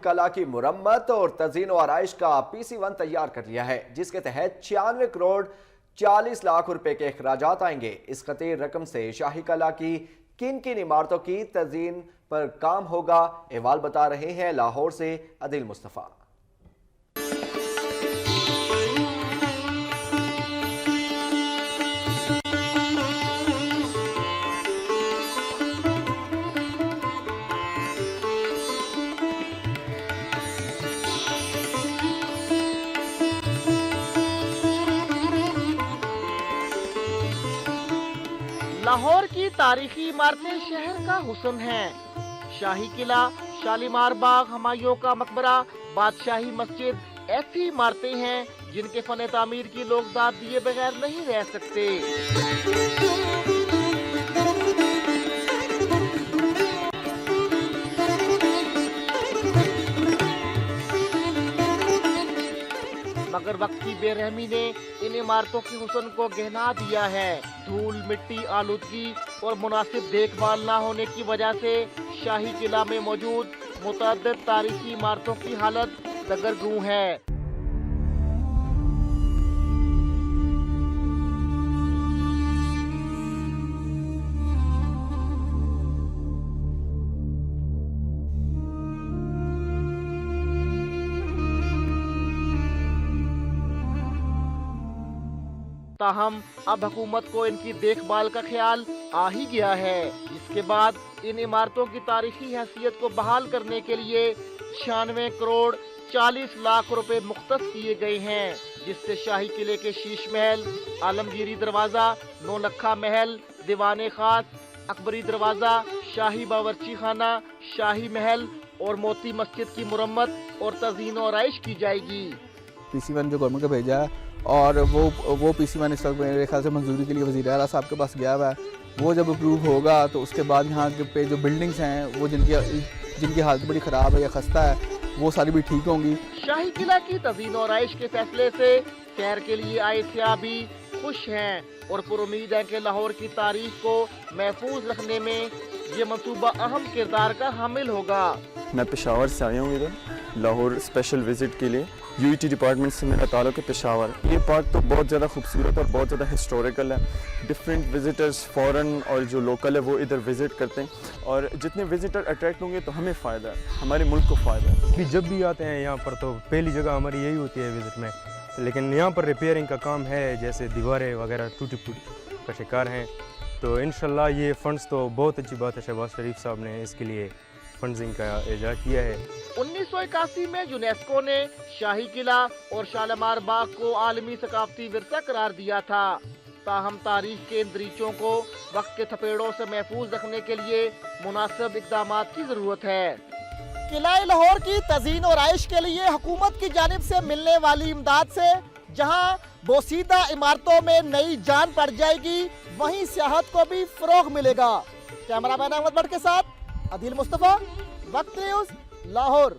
कला की मुरम्मत और तज़ीन और आराइश का PC1 तैयार कर लिया है, जिसके तहत 96 करोड़ 40 लाख रुपए के अखराजात आएंगे। इस खतीर रकम से शाही कला की किन किन इमारतों की तज़ीन पर काम होगा, अहवाल बता रहे हैं लाहौर से अदिल मुस्तफ़ा। लाहौर की तारीखी इमारतें शहर का हुस्न हैं। शाही किला, शालीमार बाग, हमायूं का मकबरा, बादशाही मस्जिद ऐसी इमारतें हैं जिनके फन तामीर की लोग दाद दिए बगैर नहीं रह सकते। मगर वक्त की बेरहमी ने इन इमारतों की हुस्न को गहना दिया है। धूल, मिट्टी, आलूदगी और मुनासिब देखभाल न होने की वजह से शाही किला में मौजूद मुतअद्दिद तारीखी इमारतों की हालत दगरगू है। ताहम अब हुकूमत को इनकी देखभाल का ख्याल आ ही गया है, जिसके बाद इन इमारतों की तारीखी हैसियत को बहाल करने के लिए 96 करोड़ 40 लाख रुपए मुख्तस किए गए हैं, जिससे शाही किले के शीश महल, आलमगीरी दरवाजा, नौलखा महल, दीवाने खास, अकबरी दरवाजा, शाही बावर्ची खाना, शाही महल और मोती मस्जिद की मुरम्मत और तज़ीन और आराइश की जाएगी। PC1 जो गवर्नमेंट का भेजा है और वो PC1 इस वक्त मेरे ख्याल से मंजूरी के लिए वज़ीर आला साहब के पास गया हुआ है। वो जब अप्रूव होगा तो उसके बाद यहाँ के पे जो बिल्डिंग्स हैं वो जिनकी हालत बड़ी ख़राब है या खस्ता है, वो सारी भी ठीक होंगी। शाही किला की तज़ीन और आराइश के फैसले से सैर के लिए आए सियाह भी खुश हैं और पुरुम्मीद है कि लाहौर की तारीख को महफूज रखने में ये मंसूबा अहम किरदार का हामिल होगा। मैं पेशावर से आया हूँ इधर लाहौर स्पेशल विज़िट के लिए। UET डिपार्टमेंट से मेरा ताल्लुक़ है पेशावर। ये पार्क तो बहुत ज़्यादा खूबसूरत और बहुत ज़्यादा हिस्टोरिकल है। डिफरेंट विज़िटर्स फ़ॉरेन और जो लोकल है वो इधर विज़िट करते हैं और जितने विज़िटर अट्रैक्ट होंगे तो हमें फ़ायदा है, हमारे मुल्क को फ़ायदा है। भी जब भी आते हैं यहाँ पर तो पहली जगह हमारी यही होती है विज़िट में, लेकिन यहाँ पर रिपेयरिंग का काम है, जैसे दीवारें वगैरह टूटी फूटी का शिकार हैं। तो इंशाल्लाह ये फ़ंड्स तो बहुत अच्छी बात है, शहबाज शरीफ साहब ने इसके लिए फंडिंग का इजाज़ किया है। 1981 में यूनेस्को ने शाही किला और शालीमार बाग को आलमी सकाफती विरसा करार दिया था। ताहम तारीख के इन दरीचों को वक्त के थपेड़ों से महफूज रखने के लिए मुनासिब इक़दामात की जरूरत है। किला लाहौर की तज़ीन और आराइश के लिए हुकूमत की जानिब से मिलने वाली इमदाद से जहां बोसीदा इमारतों में नई जान पड़ जाएगी, वहीं सियाहत को भी फ़रोग़ मिलेगा। कैमरामैन अहमद भट्ट के साथ अदिल मुस्तफ़ा, वक्त न्यूज़, लाहौर।